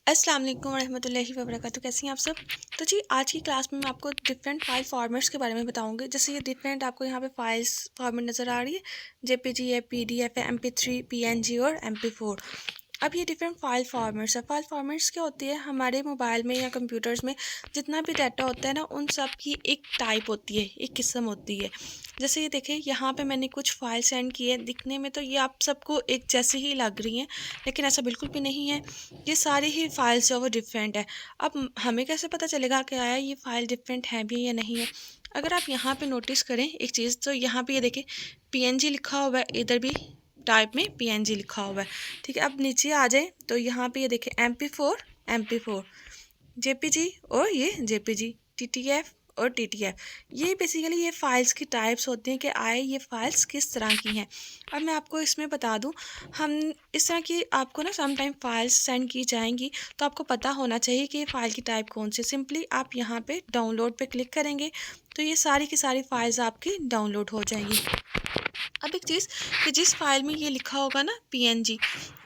अस्सलाम वालेकुम रहमतुल्लाहि व बरकातुहू। कैसी हैं आप सब। तो जी आज की क्लास में मैं आपको डिफरेंट फाइल फॉर्मेट्स के बारे में बताऊंगी। जैसे ये डिफरेंट आपको यहाँ पे फाइल्स फॉर्मेट नज़र आ रही है, जेपीजी है, पीडीएफ है, MP3, पीएनजी और MP4। अब ये डिफरेंट फाइल फॉर्मेट्स है। फाइल फॉर्मेट्स क्या होती है, हमारे मोबाइल में या कंप्यूटर्स में जितना भी डाटा होता है ना, उन सब की एक टाइप होती है, एक किस्म होती है। जैसे ये देखें, यहाँ पे मैंने कुछ फाइल सेंड की है। दिखने में तो ये आप सबको एक जैसी ही लग रही हैं, लेकिन ऐसा बिल्कुल भी नहीं है। ये सारी ही फाइल्स जो वो डिफरेंट है। अब हमें कैसे पता चलेगा कि आया ये फ़ाइल डिफरेंट है भी या नहीं है। अगर आप यहाँ पे नोटिस करें एक चीज़, तो यहाँ पे ये देखें पीएनजी लिखा हुआ है, इधर भी टाइप में पीएनजी लिखा हुआ है। ठीक है, अब नीचे आ जाए तो यहाँ पे ये देखें MP4 जेपीजी और ये जेपीजी, टीटीएफ और टीटीएफ। ये बेसिकली ये फाइल्स की टाइप्स होती हैं कि आए ये फाइल्स किस तरह की हैं। अब मैं आपको इसमें बता दूं, हम इस तरह की आपको ना सम टाइम फाइल्स सेंड की जाएंगी, तो आपको पता होना चाहिए कि ये फ़ाइल की टाइप कौन सी। सिंपली आप यहाँ पे डाउनलोड पे क्लिक करेंगे तो ये सारी की सारी फाइल्स आपकी डाउनलोड हो जाएंगी। अब एक चीज़ कि जिस फाइल में ये लिखा होगा ना पीएनजी,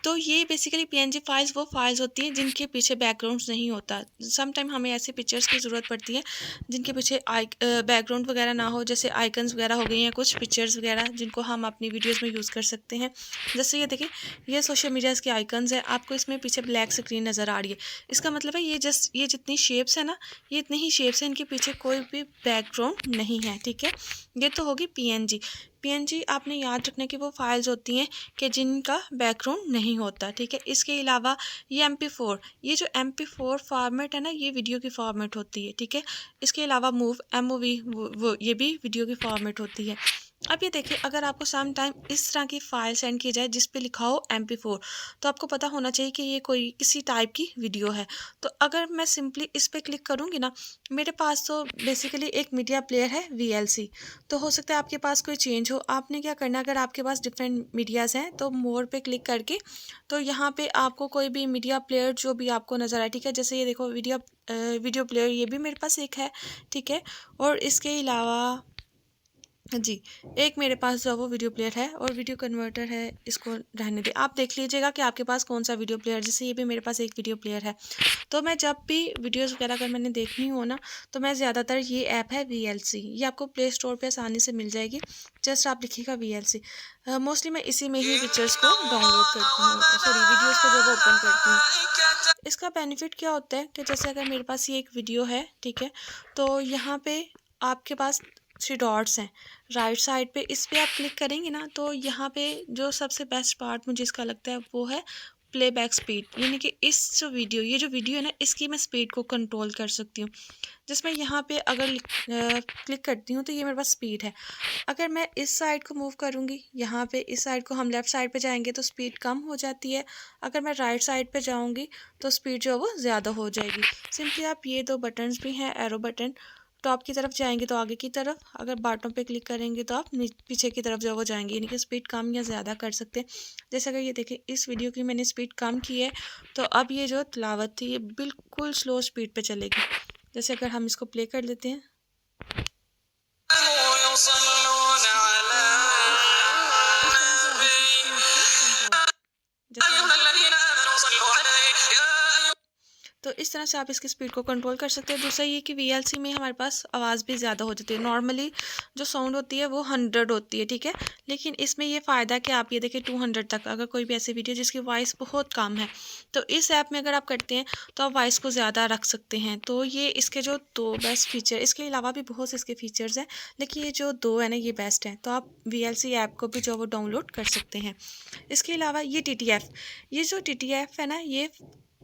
तो ये बेसिकली पीएनजी फाइल्स वो फाइल्स होती हैं जिनके पीछे बैकग्राउंड्स नहीं होता। सम टाइम हमें ऐसे पिक्चर्स की ज़रूरत पड़ती है जिनके पीछे बैकग्राउंड वगैरह ना हो, जैसे आइकन्स वगैरह हो गई हैं, कुछ पिक्चर्स वगैरह जिनको हम अपनी वीडियोस में यूज़ कर सकते हैं। जैसे ये देखिए, ये सोशल मीडियाज़ के आइकन्स हैं, आपको इसमें पीछे ब्लैक स्क्रीन नज़र आ रही है। इसका मतलब है ये जितनी शेप्स है ना, ये इतनी ही शेप्स हैं, इनके पीछे कोई भी बैकग्राउंड नहीं है। ठीक है, ये तो होगी पीएनजी। पीएनजी आपने याद रखने की वो फाइल्स होती हैं कि जिनका बैकग्राउंड नहीं होता। ठीक है, इसके अलावा ये MP4, ये जो MP4 फॉर्मेट है ना, ये वीडियो की फॉर्मेट होती है। ठीक है, इसके अलावा MOV वो ये भी वीडियो की फॉर्मेट होती है। अब ये देखिए, अगर आपको सम टाइम इस तरह की फ़ाइल सेंड की जाए जिस पे लिखा हो MP4, तो आपको पता होना चाहिए कि ये कोई किसी टाइप की वीडियो है। तो अगर मैं सिंपली इस पे क्लिक करूँगी ना, मेरे पास तो बेसिकली एक मीडिया प्लेयर है VLC। तो हो सकता है आपके पास कोई चेंज हो। आपने क्या करना है, अगर आपके पास डिफरेंट मीडियाज़ हैं तो मोर पे क्लिक करके, तो यहाँ पे आपको कोई भी मीडिया प्लेयर जो भी आपको नज़र आए। ठीक है, जैसे ये देखो वीडियो प्लेयर, ये भी मेरे पास एक है। ठीक है, और इसके अलावा जी, एक मेरे पास जो वो वीडियो प्लेयर है और वीडियो कन्वर्टर है, इसको रहने दें। आप देख लीजिएगा कि आपके पास कौन सा वीडियो प्लेयर, जैसे ये भी मेरे पास एक वीडियो प्लेयर है। तो मैं जब भी वीडियोज़ वगैरह अगर मैंने देखनी हो ना, तो मैं ज़्यादातर ये ऐप है VLC, ये आपको प्ले स्टोर पे आसानी से मिल जाएगी। जस्ट आप लिखिएगा VLC। मोस्टली मैं इसी में ही पिक्चर्स को डाउनलोड करती हूँ, सॉरी वीडियोज़ को जो वो ओपन करती हूँ। इसका बेनिफिट क्या होता है कि जैसे अगर मेरे पास ये एक वीडियो है, ठीक है, तो यहाँ पे आपके पास 3 डॉट्स हैं राइट साइड पे, इस पे आप क्लिक करेंगे ना, तो यहाँ पे जो सबसे बेस्ट पार्ट मुझे इसका लगता है वो है प्लेबैक स्पीड। यानी कि इस ये जो वीडियो है ना, इसकी मैं स्पीड को कंट्रोल कर सकती हूँ। जिसमें यहाँ पे अगर क्लिक करती हूँ तो ये मेरे पास स्पीड है। अगर मैं इस साइड को मूव करूँगी, यहाँ पे इस साइड को हम लेफ़्ट साइड पे जाएंगे तो स्पीड कम हो जाती है। अगर मैं राइट साइड पे जाऊँगी तो स्पीड जो है वो ज़्यादा हो जाएगी। सिंपली आप ये 2 बटन्स भी हैं, एरो बटन, टॉप की तरफ जाएंगे तो आगे की तरफ, अगर बॉटम पे क्लिक करेंगे तो आप पीछे की तरफ जो वो जाएंगे, यानी कि स्पीड कम या ज़्यादा कर सकते हैं। जैसे अगर ये देखें, इस वीडियो की मैंने स्पीड कम की है, तो अब ये जो तिलावत थी ये बिल्कुल स्लो स्पीड पे चलेगी। जैसे अगर हम इसको प्ले कर लेते हैं, तो इस तरह से आप इसकी स्पीड को कंट्रोल कर सकते हैं। दूसरा ये कि VLC में हमारे पास आवाज़ भी ज़्यादा हो जाती है। नॉर्मली जो साउंड होती है वो 100 होती है, ठीक है, लेकिन इसमें ये फ़ायदा है कि आप ये देखिए 200 तक, अगर कोई भी ऐसी वीडियो जिसकी वॉइस बहुत कम है, तो इस ऐप में अगर आप करते हैं तो आप वॉइस को ज़्यादा रख सकते हैं। तो ये इसके जो 2 बेस्ट फीचर, इसके अलावा भी बहुत से इसके फीचर्स हैं, लेकिन ये जो 2 है ना, ये बेस्ट हैं। तो आप VLC ऐप को भी जो वो डाउनलोड कर सकते हैं। इसके अलावा ये TTF, ये जो TTF है ना, ये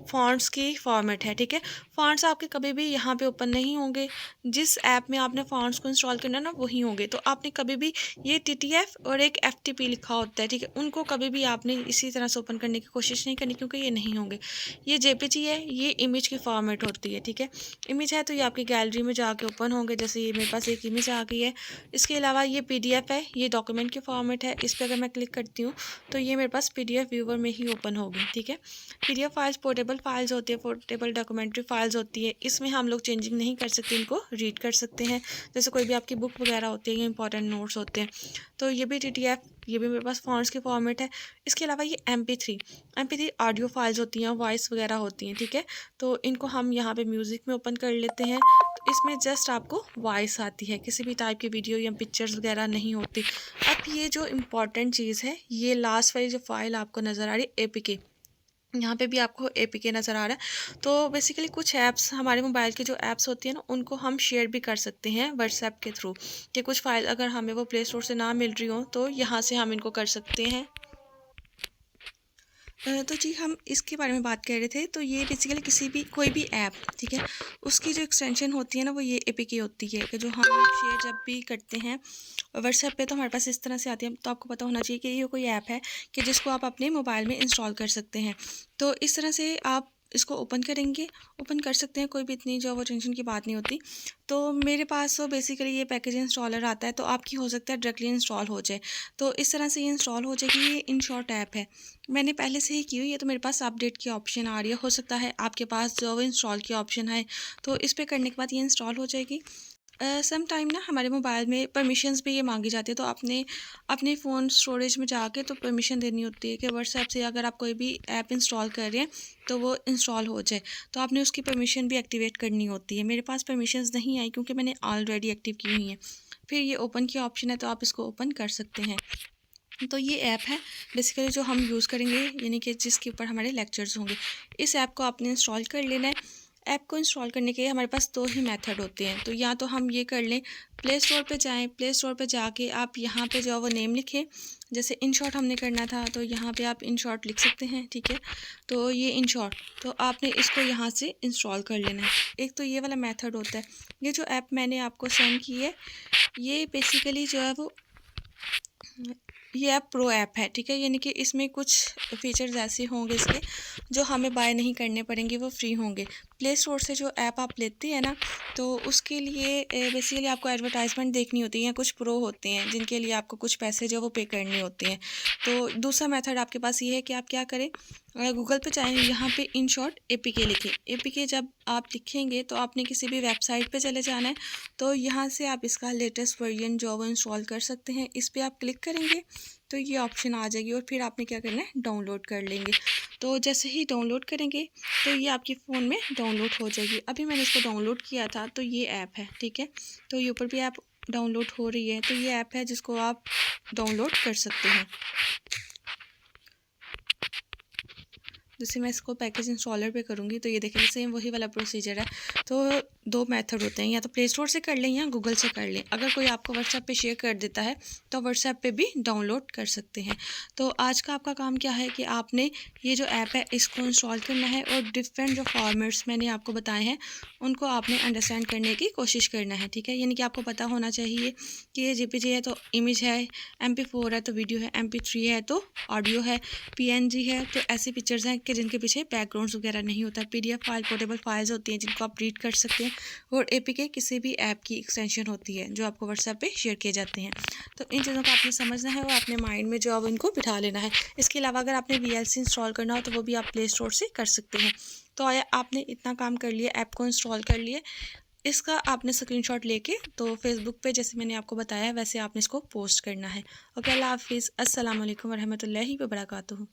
फ़ॉन्ट्स की फॉर्मेट है। ठीक है, फ़ॉन्ट्स आपके कभी भी यहाँ पे ओपन नहीं होंगे। जिस ऐप में आपने फ़ॉन्ट्स को इंस्टॉल करना है ना, वही होंगे। तो आपने कभी भी ये TTF और एक FTP लिखा होता है, ठीक है, उनको कभी भी आपने इसी तरह से ओपन करने की कोशिश नहीं करनी, क्योंकि ये नहीं होंगे। ये JPG है, ये इमेज की फॉर्मेट होती है। ठीक है, इमेज है तो ये आपकी गैलरी में जाके ओपन होंगे। जैसे ये मेरे पास एक इमेज आ गई है। इसके अलावा ये PDF है, ये डॉक्यूमेंट की फॉर्मेट है। इस पर अगर मैं क्लिक करती हूँ तो ये मेरे पास PDF व्यूवर में ही ओपन होगी। ठीक है, PDF files portable portable files होती है, पोर्टेबल डॉक्यूमेंट्री फाइल्स होती है, इसमें हम लोग चेंजिंग नहीं कर सकते, इनको रीड कर सकते हैं। जैसे कोई भी आपकी बुक वगैरह होती है या इंपॉर्टेंट नोट्स होते हैं, तो ये भी TTF, ये भी मेरे पास फॉन्ट्स के फॉर्मेट है। इसके अलावा ये MP3 ऑडियो फाइल्स होती हैं, वॉइस वगैरह होती हैं, ठीक है। तो इनको हम यहाँ पे म्यूज़िक में ओपन कर लेते हैं। तो इसमें जस्ट आपको वॉइस आती है, किसी भी टाइप की वीडियो या पिक्चर्स वगैरह नहीं होती। अब ये जो इम्पॉर्टेंट चीज़ है, ये लास्ट वाली जो फाइल आपको नज़र आ रही है APK, यहाँ पे भी आपको APK नज़र आ रहा है। तो बेसिकली कुछ ऐप्स, हमारे मोबाइल की जो ऐप्स होती है ना, उनको हम शेयर भी कर सकते हैं व्हाट्सएप के थ्रू, कि कुछ फाइल अगर हमें वो प्ले स्टोर से ना मिल रही हो तो यहाँ से हम इनको कर सकते हैं। तो जी हम इसके बारे में बात कर रहे थे। तो ये बेसिकली किसी भी कोई भी ऐप, ठीक है, उसकी जो एक्सटेंशन होती है ना, वो ये APK होती है, कि जो हम शेयर जब भी करते हैं व्हाट्सएप पे, तो हमारे पास इस तरह से आती है। तो आपको पता होना चाहिए कि ये कोई ऐप है कि जिसको आप अपने मोबाइल में इंस्टॉल कर सकते हैं। तो इस तरह से आप इसको ओपन करेंगे, ओपन कर सकते हैं, कोई भी इतनी जो वो टेंशन की बात नहीं होती। तो मेरे पास तो बेसिकली ये पैकेज इंस्टॉलर आता है, तो आपकी हो सकता है डायरेक्टली इंस्टॉल हो जाए। तो इस तरह से ये इंस्टॉल हो जाएगी। ये InShot ऐप है, मैंने पहले से ही की हुई है, तो मेरे पास अपडेट की ऑप्शन आ रही है। हो सकता है आपके पास जो इंस्टॉल की ऑप्शन है, तो इस पर करने के बाद ये इंस्टॉल हो जाएगी। सम टाइम ना हमारे मोबाइल में परमिशंस भी ये मांगी जाती है, तो आपने अपने फ़ोन स्टोरेज में जाके तो परमिशन देनी होती है कि व्हाट्सएप से अगर आप कोई भी ऐप इंस्टॉल कर रहे हैं तो वो इंस्टॉल हो जाए, तो आपने उसकी परमिशन भी एक्टिवेट करनी होती है। मेरे पास परमिशंस नहीं आई क्योंकि मैंने ऑलरेडी एक्टिव की हुई हैं। फिर ये ओपन की ऑप्शन है, तो आप इसको ओपन कर सकते हैं। तो ये ऐप है बेसिकली जो हम यूज़ करेंगे, यानी कि जिसके ऊपर हमारे लेक्चर्स होंगे। इस ऐप को आपने इंस्टॉल कर लेना है। ऐप को इंस्टॉल करने के हमारे पास दो ही मेथड होते हैं। तो या तो हम ये कर लें, प्ले स्टोर पे जाएं, प्ले स्टोर पे जाके आप यहाँ पे जो है वो नेम लिखें। जैसे InShot हमने करना था, तो यहाँ पे आप InShot लिख सकते हैं, ठीक है। तो ये InShot, तो आपने इसको यहाँ से इंस्टॉल कर लेना है। एक तो ये वाला मेथड होता है। ये जो ऐप मैंने आपको सेंड की है, ये बेसिकली जो है वो ये ऐप प्रो ऐप है, ठीक है। यानी कि इसमें कुछ फीचर्स ऐसे होंगे इसके जो हमें बाय नहीं करने पड़ेंगे, वो फ्री होंगे। प्ले स्टोर से जो ऐप आप लेते हैं ना, तो उसके लिए बेसिकली आपको एडवर्टाइजमेंट देखनी होती है। कुछ प्रो होते हैं जिनके लिए आपको कुछ पैसे जो वो पे करने होते हैं। तो दूसरा मेथड आपके पास ये है कि आप क्या करें, गूगल पे जाएँ, यहाँ पे InShot APK लिखें। APK जब आप लिखेंगे तो आपने किसी भी वेबसाइट पे चले जाना है, तो यहाँ से आप इसका लेटेस्ट वर्जन जो वो इंस्टॉल कर सकते हैं। इस पर आप क्लिक करेंगे तो ये ऑप्शन आ जाएगी, और फिर आपने क्या करना है, डाउनलोड कर लेंगे। तो जैसे ही डाउनलोड करेंगे तो ये आपके फ़ोन में डाउनलोड हो जाएगी। अभी मैंने इसको डाउनलोड किया था, तो ये ऐप है, ठीक है। तो ये ऊपर भी ऐप डाउनलोड हो रही है, तो ये ऐप है जिसको आप डाउनलोड कर सकते हैं। जैसे मैं इसको पैकेज इंस्टॉलर पे करूँगी, तो ये देखिए सेम वही वाला प्रोसीजर है। तो दो मेथड होते हैं, या तो प्ले स्टोर से कर लें या गूगल से कर लें। अगर कोई आपको व्हाट्सएप पे शेयर कर देता है तो व्हाट्सएप पे भी डाउनलोड कर सकते हैं। तो आज का आपका काम क्या है कि आपने ये जो ऐप है इसको इंस्टॉल करना है, और डिफरेंट जो फॉर्मेट्स मैंने आपको बताए हैं उनको आपने अंडरस्टैंड करने की कोशिश करना है, ठीक है। यानी कि आपको पता होना चाहिए कि ये JPG है तो इमेज है, MP4 है तो वीडियो है, MP3 है तो ऑडियो है, PNG है तो ऐसी पिक्चर्स हैं कि जिनके पीछे बैकग्राउंड्स वगैरह नहीं होता। PDF फाइल पोर्टेबल फाइल्स होती हैं जिनको आप रीड कर सकते हैं, और APK किसी भी ऐप की एक्सटेंशन होती है जो आपको व्हाट्सएप पे शेयर किए जाते हैं। तो इन चीज़ों को आपने समझना है और अपने माइंड में जो अब इनको बिठा लेना है। इसके अलावा अगर आपने VLC इंस्टॉल करना हो तो वो भी आप प्ले स्टोर से कर सकते हैं। तो आया आपने इतना काम कर लिया, ऐप को इंस्टॉल कर लिए, इसका आपने स्क्रीनशॉट लेके तो फेसबुक पे जैसे मैंने आपको बताया वैसे आपने इसको पोस्ट करना है। ओके, अल्लाह हाफिज़, अस्सलाम वालेकुम वरहमतुल्लाहि वबरकातुहू।